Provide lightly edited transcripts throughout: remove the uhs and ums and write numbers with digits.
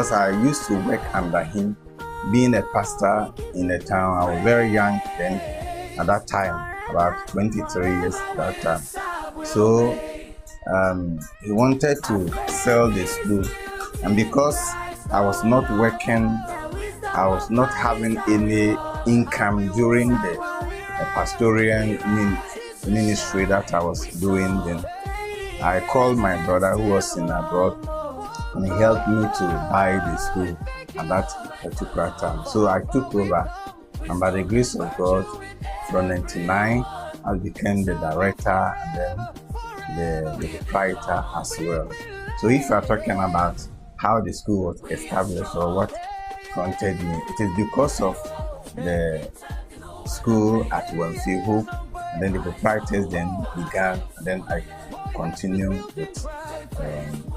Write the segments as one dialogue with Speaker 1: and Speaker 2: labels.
Speaker 1: because I used to work under him, being a pastor in the town. I was very young then, at that time, about 23 years that time. So he wanted to sell the school, and because I was not working, I was not having any income during the pastoral ministry that I was doing then. I called my brother who was in abroad, and he helped me to buy the school at that particular time. So I took over, and by the grace of God, from 1999, I became the director and then the proprietor as well. So if you are talking about how the school was established or what prompted me, it is because of the school at Wemfield Hope, and then the proprietors then began, and then I continued with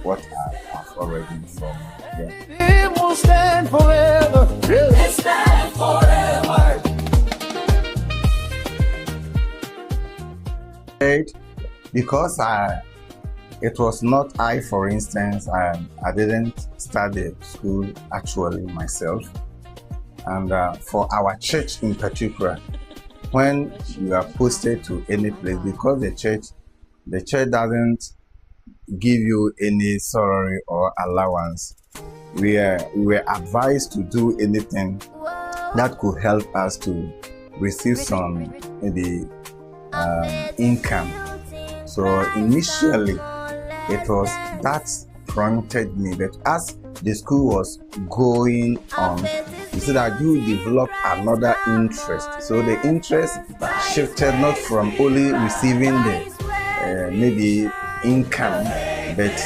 Speaker 1: what I have already formed. Yeah.
Speaker 2: It will stand forever. It stand forever.
Speaker 1: Because it was not I, for instance, I didn't start the school actually myself. And for our church in particular, when you are posted to any place, because the church doesn't give you any salary or allowance, we were advised to do anything that could help us to receive some maybe income. So initially, it was that prompted me, but as the school was going on, you see that you develop another interest. So the interest shifted not from only receiving the maybe income, but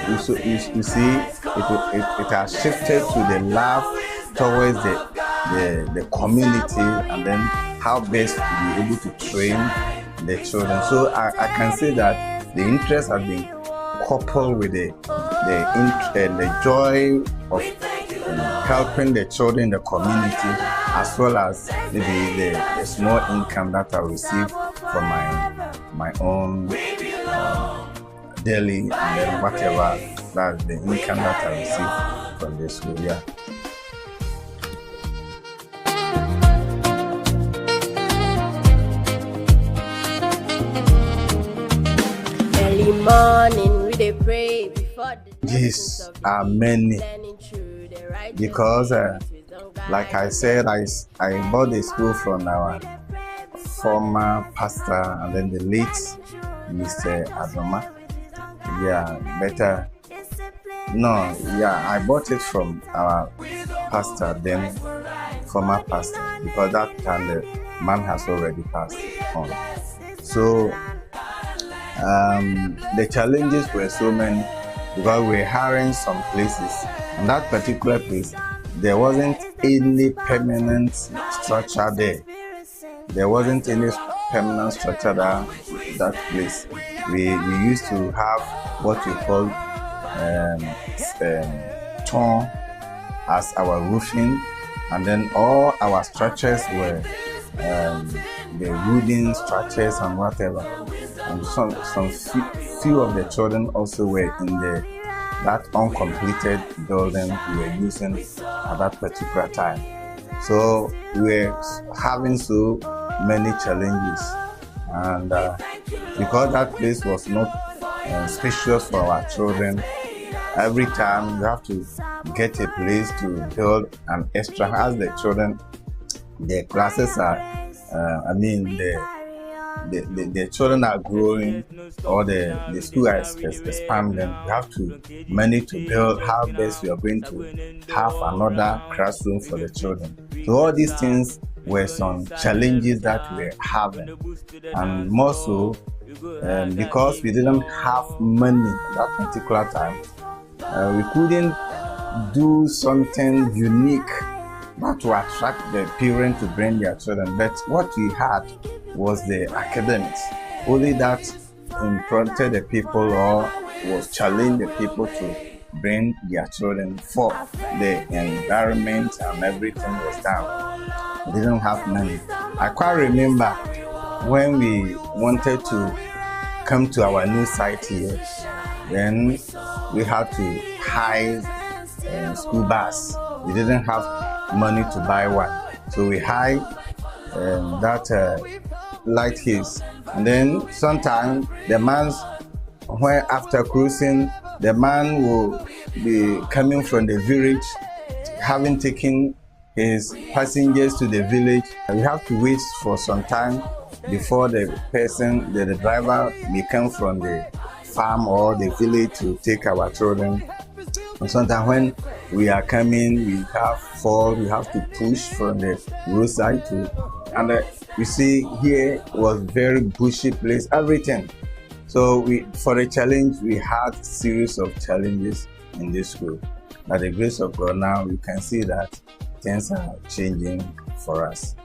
Speaker 1: you see it has shifted to the love towards the community, and then how best to be able to train the children. So I can say that the interest has been coupled with the joy of helping the children in the community, as well as maybe the small income that I receive from my own daily, and then whatever that's the income that I receive from the school. Yeah.
Speaker 3: Morning, we dey pray before the
Speaker 1: These are many, because like I said, I bought the school from our former pastor, and then the late Mr. Adoma. Yeah, better. No, yeah, I bought it from our pastor, then former pastor, because that time the man has already passed on. So the challenges were so many, because we were hiring some places, and that particular place, there wasn't any permanent structure there. There wasn't any permanent structure that place. We used to have what we call ton as our roofing, and then all our structures were the wooden structures and whatever. And some few of the children also were in that uncompleted building we were using at that particular time. So we were having so many challenges, and because that place was not spacious for our children, every time you have to get a place to build an extra. As the children, their classes are, the children are growing, or the school is expanding. You have to manage to build how best you are going to have another classroom for the children. So all these things were some challenges that we were having, and more so because we didn't have money at that particular time. We couldn't do something unique that to attract the parents to bring their children. But what we had was the academics. Only that prompted the people, or was challenging the people to bring their children for the environment, and everything was down. We didn't have money. I quite remember when we wanted to come to our new site here, then we had to hire school bus. We didn't have money to buy one. So we hide that light haze. And then sometimes the man's, when after cruising, the man will be coming from the village, having taken his passengers to the village. We have to wait for some time before the driver may come from the farm or the village to take our children. And sometimes when we are coming, we have to push from the roadside and you see here was very bushy place, everything. So for the challenge, we had a series of challenges in this school. By the grace of God, now we can see that things are changing for us.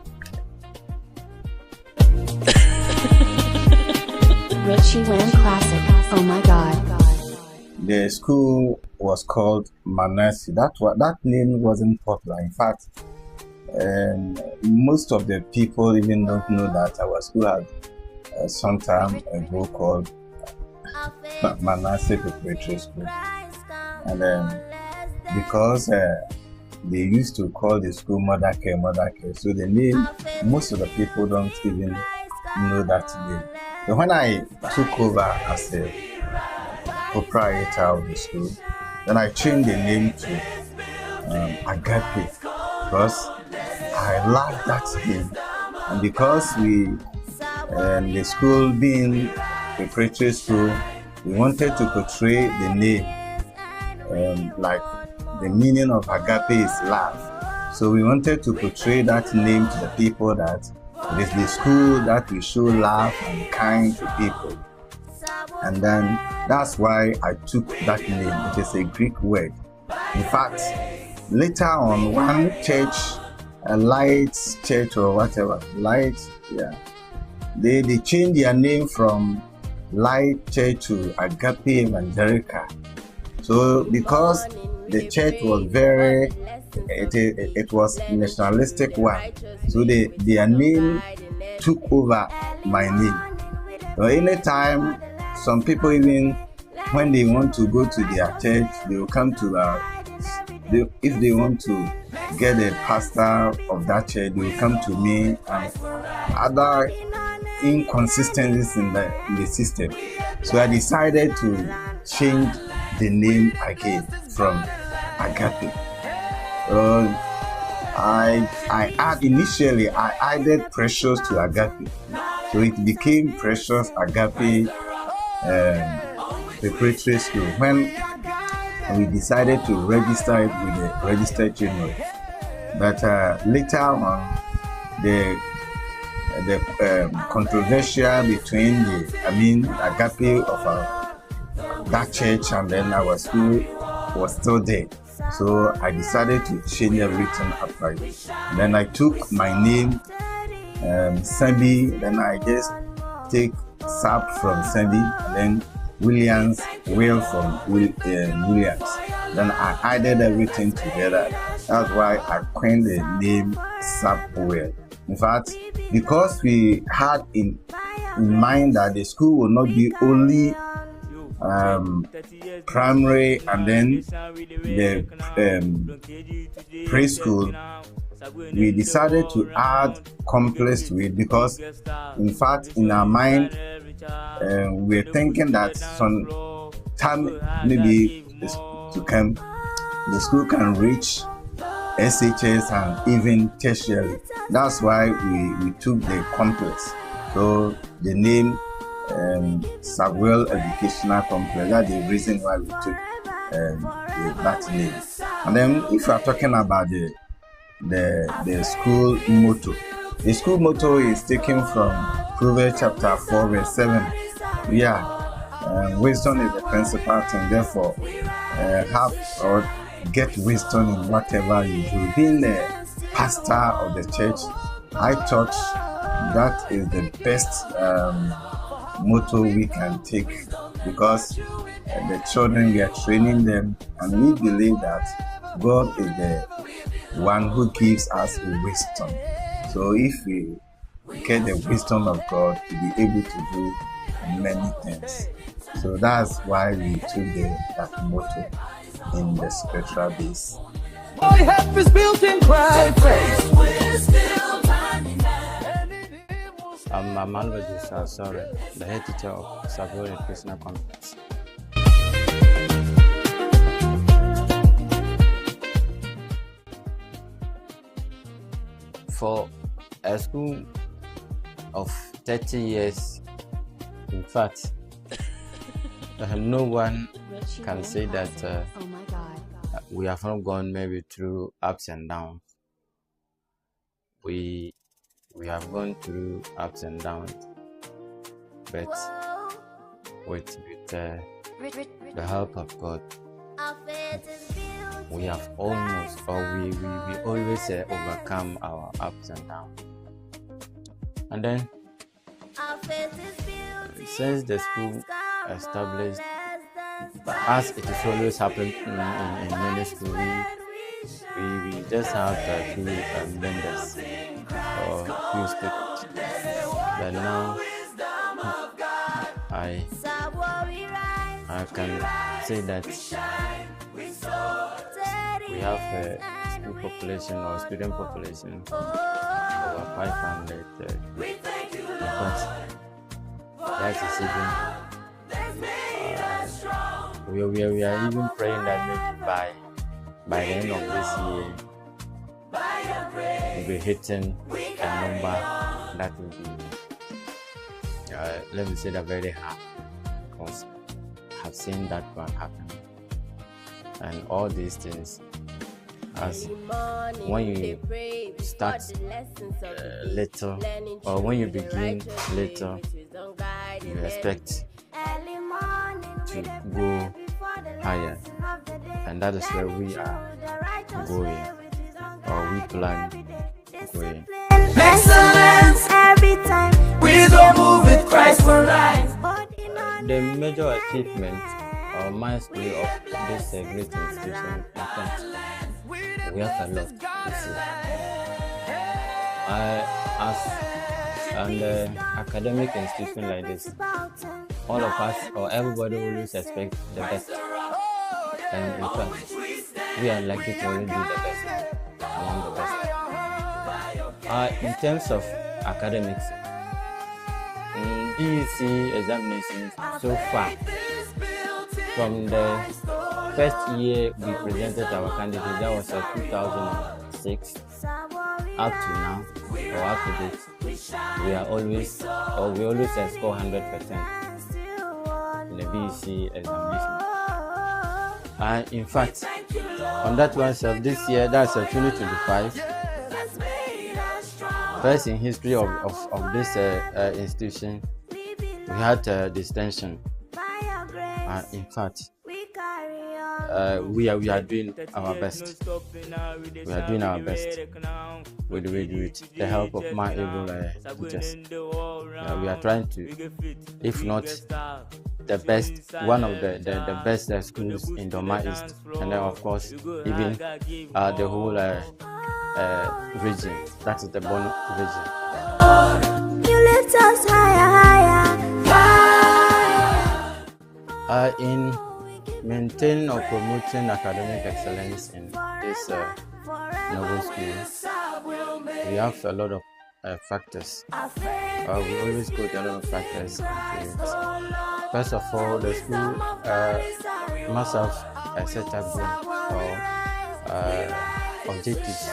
Speaker 4: Richie Wan Classic. Oh my God.
Speaker 1: The school was called Manasseh. That name wasn't popular. In fact, most of the people even don't know that our school had some time ago called Manasseh Preparatory School. And because they used to call the school Mother Care, so the name, most of the people don't even know that name. So when I took over as a proprietor of the school, then I changed the name to Agape because I love that name. And because the school being a preparatory school, we wanted to portray the name like the meaning of Agape is love. So we wanted to portray that name to the people that it is the school that we show love and kind to people. And then that's why I took that name. It is a Greek word. In fact, later on, one church, a Light Church or whatever, they changed their name from Light Church to Agape Evangelical. So because the church was it was nationalistic one, so their name took over my name. So anytime some people, even when they want to go to their church, they will come to if they want to get a pastor of that church, they will come to me, and other inconsistencies in the system. So I decided to change the name again from Agape. Initially I added Precious to Agape, so it became Precious Agape Preparatory School when we decided to register it with the registered union. But later on, the controversial between Agape of that church and then our school was still there. So I decided to change everything upright. Then I took my name, Sambi, then I just take Sap from Sambi, and then Williams, Will from Williams. Then I added everything together. That's why I coined the name Sap Will. In fact, because we had in mind that the school will not be only primary and then the preschool, we decided to add complex to it because, in fact, in our mind, we're thinking that some time maybe to come, the school can reach SHS and even tertiary. That's why we took the complex. So the name Samuel Educational Complex. That's the reason why we took that name. And then if you are talking about the school motto, the school motto is taken from Proverbs chapter 4 verse 7. Wisdom is the principal thing. Therefore, have or get wisdom in whatever you do. Being the pastor of the church, I thought that is the best motto we can take, because the children, we are training them, and we believe that God is the one who gives us wisdom. So if we get the wisdom of God to be able to do many things, so that's why we took that motto. in the spiritual base.
Speaker 2: My help is built in Christ.
Speaker 5: I'm Emmanuel sorry, the head teacher of Saviour Christian Conference. For a school of 30 years, in fact, no one can say that
Speaker 4: Oh my God.
Speaker 5: we have not gone maybe through ups and downs. We have gone through ups and downs, but with the help of God, we have almost, or we always overcome our ups and downs. And then, since the school established, as it is always happened in many schools, we just have a few members or few students. But now, I can say that we have a school population or student population over 500. That is even we are even praying that maybe by the end of this year we'll be hitting a number that will be let me say that very hard, because I've seen that one happen. And all these things, as when you start little, or when you begin little, you expect to go higher, and that is where we are going, or we plan going.
Speaker 2: Excellence every time. We don't move with Christ for life.
Speaker 5: The major achievement or milestone of this great institution, in fact, we have a lot to see. As an academic institution like this, all of us or everybody always expect the best, and in fact, we are likely to only do the best among the best. In terms of academics, DEC examinations so far, from the first year we presented our candidate, that was 2006, up to now, or up to date, we always score 100% in the BEC examination. And in fact, on that one self, this year, that's 2025, first in history of this institution, we had distinction. In fact, we are doing our best. We are doing our best with the help of my able teachers. We are trying to, if not the best, one of the best schools in Doma East, and then of course even the whole region. That is the Bono region.
Speaker 3: You lift us higher, higher.
Speaker 5: In maintaining or promoting academic excellence in this noble school, we have a lot of factors. We always go to a lot of factors into it. First of all, the school must have a set up goal or objectives.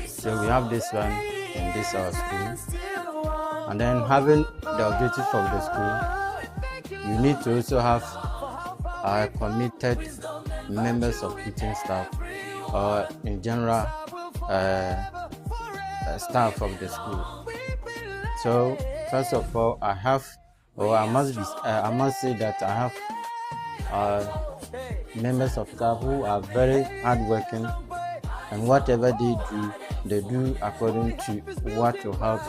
Speaker 5: So we have this one in this our school, and then having the objectives of the school, you need to also have committed members of teaching staff, or in general staff of the school. So first of all, I must say that I have members of staff who are very hardworking, and whatever they do according to what will help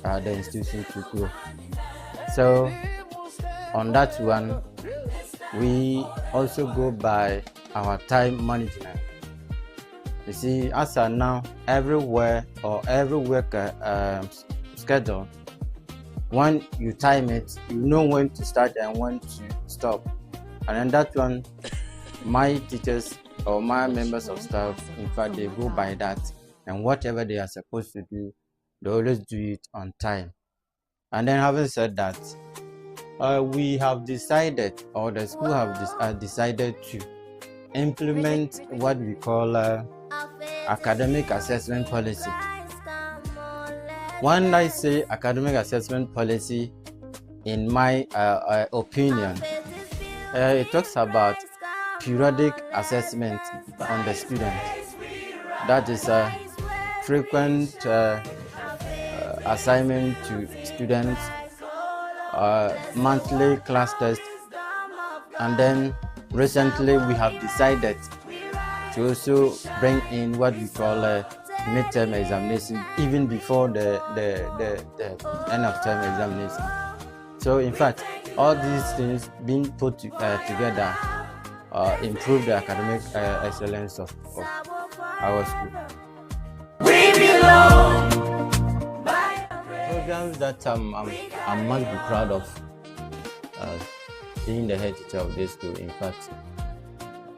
Speaker 5: the institution to grow. So on that one, we also go by our time management. You see, as of now, everywhere or every work schedule, when you time it, you know when to start and when to stop. And then that one my teachers or my members of staff, in fact, they go by that, and whatever they are supposed to do, they always do it on time. And then, having said that, we have decided, or the school have decided to implement what we call academic assessment policy. When I say academic assessment policy, in my opinion, it talks about periodic assessment on the student. That is a frequent assignment to students, monthly class test, and then recently we have decided to also bring in what we call a midterm examination even before the end of term examination. So in fact, all these things being put together improve the academic excellence of our school. Programs that I must be proud of being the head teacher of this school. In fact,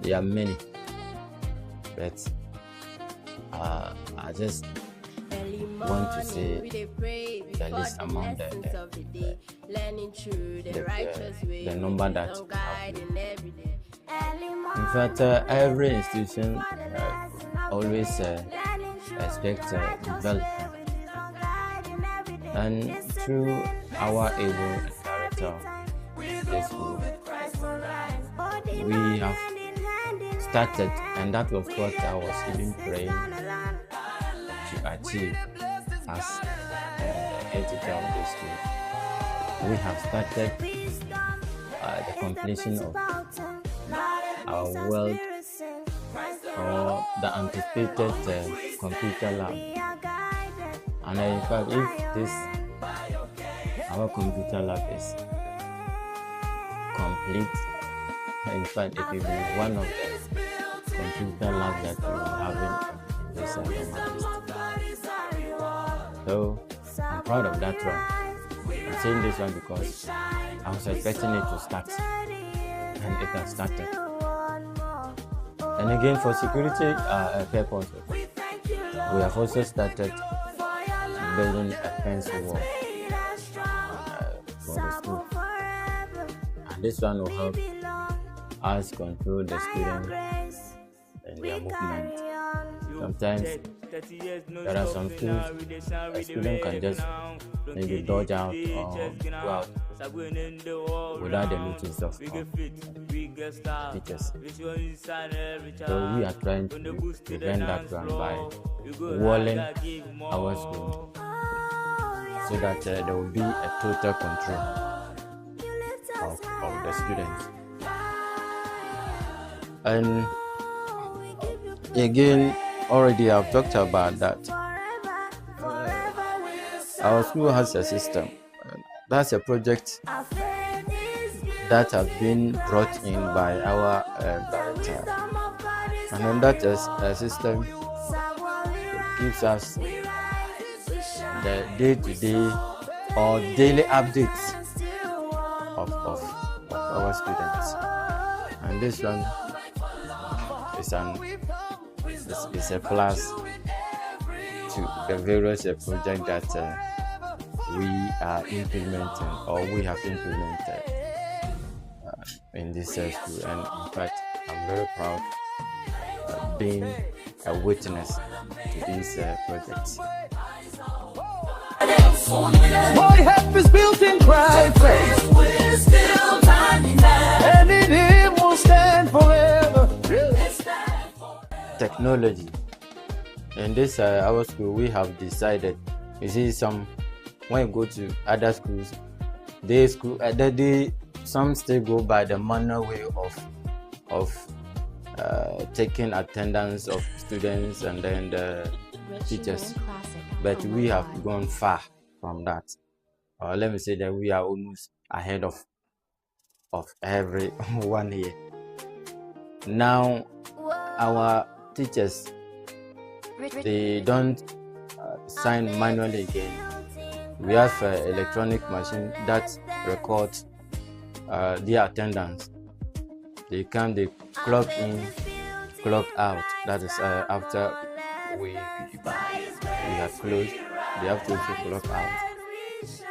Speaker 5: there are many, but I just want to say the least among the number that have. In fact, every institution always expects development, and through our able director of the school, we have started, and that was what I was even praying to achieve as head teacher of the school. We have started the completion of our world, or the anticipated computer lab. And in fact, if our computer lab is complete, in fact, it will be one of the computer labs that we will have in this list. So I'm proud of that one. I'm saying this one because I was expecting it to start, and it has started. And again, for security purposes, we have also started building a fence wall for the school. And this one will help us control the students and their movement. Sometimes there are some schools a student can just maybe dodge out or go out without the notice of teachers. So we are trying to prevent that one by walling our school so that there will be a total control of the students. And again, already I've talked about that. Our school has a system. That's a project that has been brought in by our director. And then that is a system that gives us the day-to-day or daily updates of our students. And this one is a plus to the various projects that we are implementing or we have implemented in this school. And in fact, I'm very proud of being a witness to these projects.
Speaker 2: My help is built in Christ. And in Him will stand forever.
Speaker 5: Technology. In this our school, we have decided. You see, when you go to other schools, some still go by the manual way of taking attendance of students and then the teachers. But we have gone far from that. Let me say that we are almost ahead of everyone here. Now, our teachers, they don't sign manually again. We have an electronic machine that records their attendance. They come, they clock in, clock out. That is after we have closed, they have to also clock out.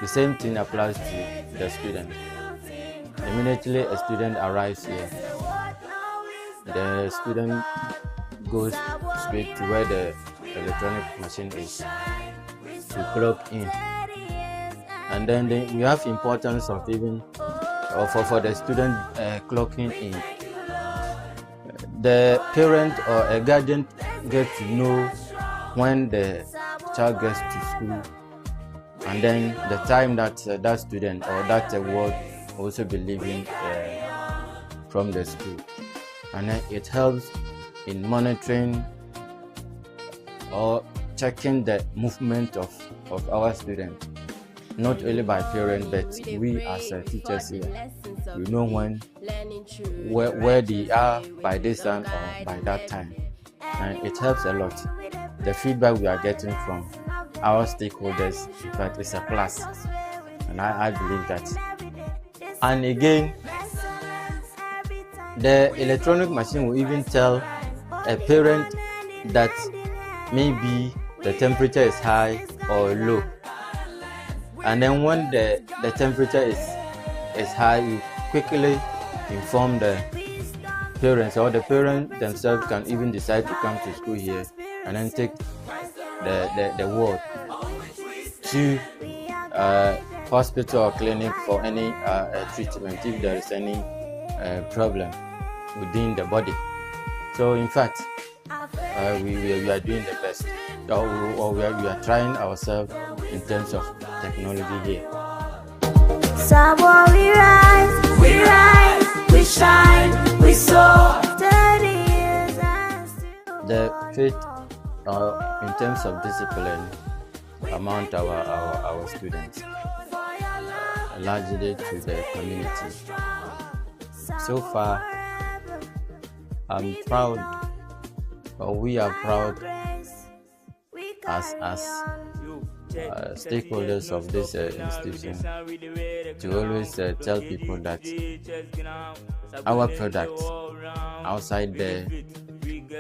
Speaker 5: The same thing applies to the student. Immediately a student arrives here, the student goes straight to where the electronic machine is to clock in. And then we have importance of even for the student clocking in. The parent or a guardian gets to know when the child gets to school, and then the time that that student or that ward also be leaving from the school. And then it helps in monitoring or checking the movement of our students, not only by parents, but we as teachers here. We know where they are by this time or by that time, and it helps a lot. The feedback we are getting from our stakeholders, in fact, is a plus, and I believe that. And again, the electronic machine will even tell a parent that maybe the temperature is high or low, and then when the temperature is high, you quickly inform the parents, or the parents themselves can even decide to come to school here and then take the ward to hospital or clinic for any treatment if there is any problem within the body. So in fact, we are doing the best, or we are trying ourselves in terms of technology here.
Speaker 3: Somewhere we rise, we shine, we soar. 30 years and still
Speaker 5: The faith in terms of discipline among our students, largely to the community. So far, I'm proud, or we are proud as stakeholders of this institution to always tell people that our products outside there,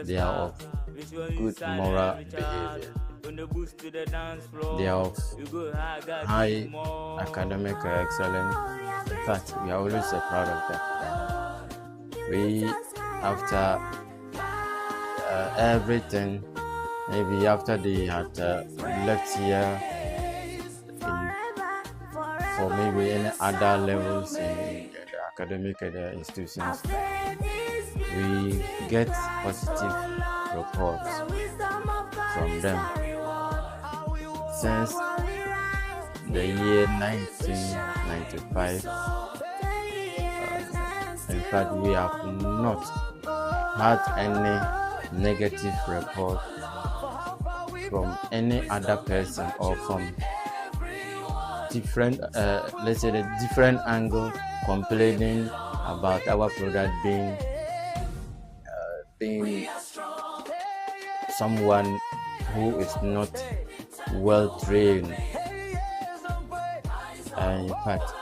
Speaker 5: they are of good moral behavior. They are of high academic excellence. In fact, we are always proud of them. We, after everything, maybe after they had left here for maybe any other levels in the academic institutions, we get positive reports from them. Since the year 1995, in fact, we have not had any negative report from any other person or from different, let's say, the different angle complaining about our product being someone who is not well trained. In fact,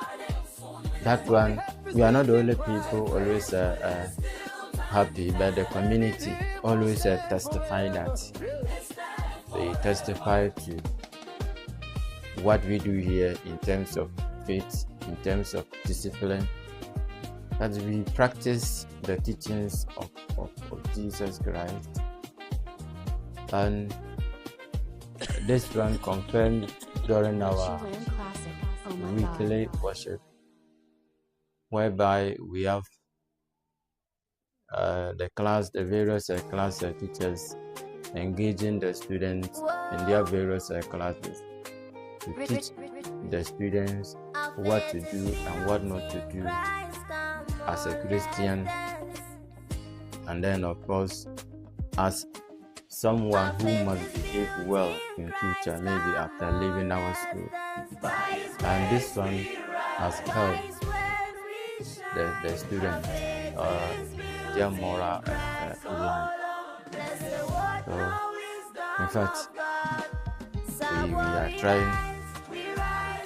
Speaker 5: that one, we are not the only people always happy, but the community always testify that. They testify to what we do here in terms of faith, in terms of discipline, that we practice the teachings of Jesus Christ. And this one confirmed during our weekly worship, whereby we have the various class teachers engaging the students in their various classes to teach the students what to do and what not to do as a Christian, and then of course as someone who must behave well in future, maybe after leaving our school. And this one has helped the students their moral life. So in fact, we are trying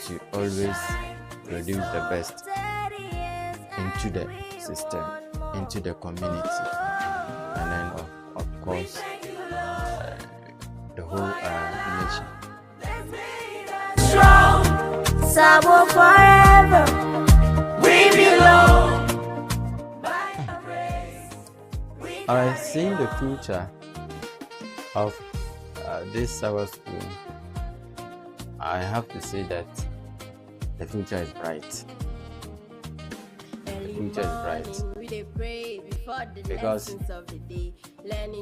Speaker 5: to always produce the best into the system. into the community, and then of course the whole nation.
Speaker 2: Strong,
Speaker 3: Sabo forever.
Speaker 2: we belong.
Speaker 5: I see the future of this Sawa school. I have to say that the future is bright. The future is bright because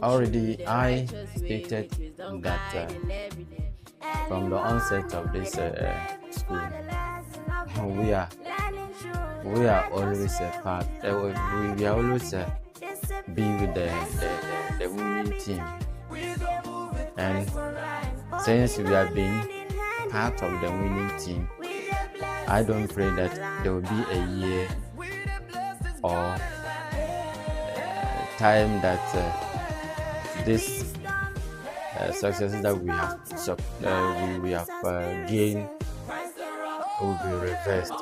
Speaker 5: already I stated that from the onset of this school, we are always a part. We are always be with the winning team, and since we have been part of the winning team, I don't pray that there will be a year or time that this successes that we have gained will be reversed.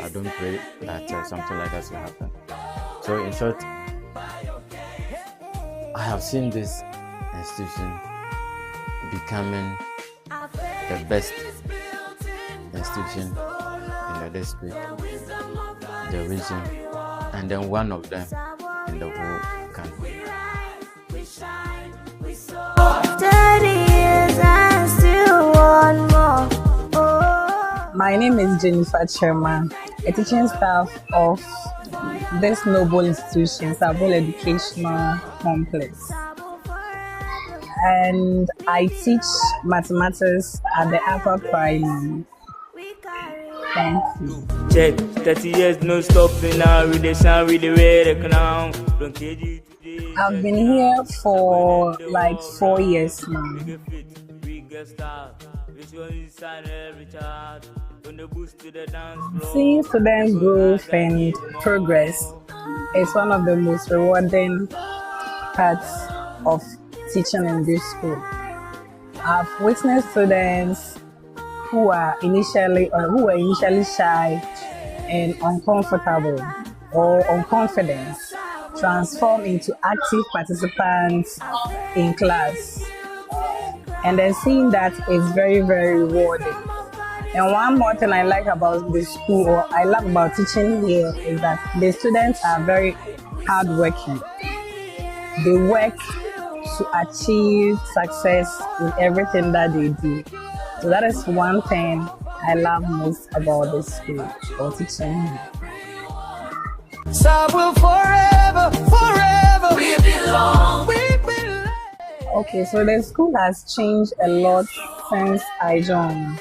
Speaker 5: I don't pray that something like that will happen. So in short, I have seen this institution becoming the best institution in the district, the region, and then one of them in the whole country.
Speaker 3: 30 years and still one more. Oh.
Speaker 6: My name is Jennifer Sherman, a teaching staff of this noble institution, Sabol Educational Complex. And I teach mathematics at the upper primary. Thank you.
Speaker 7: Check 30 years no stopping now. We the shine, we the way the crown. Don't cage you today.
Speaker 6: I've been here for like 4 years now.
Speaker 7: We get start. Which one is sign every child? When the boost to the dance floor.
Speaker 6: Seeing students' growth and progress is one of the most rewarding parts of teaching in this school. I've witnessed students who were initially shy and uncomfortable or unconfident transform into active participants in class. And then seeing that is very, very rewarding. And one more thing I like about the school, or I love about teaching here, is that the students are very hardworking. They work to achieve success in everything that they do. So that is one thing I love most about this school or teaching here.
Speaker 2: So will forever, forever we belong. We belong.
Speaker 6: Okay, so the school has changed a lot since I joined.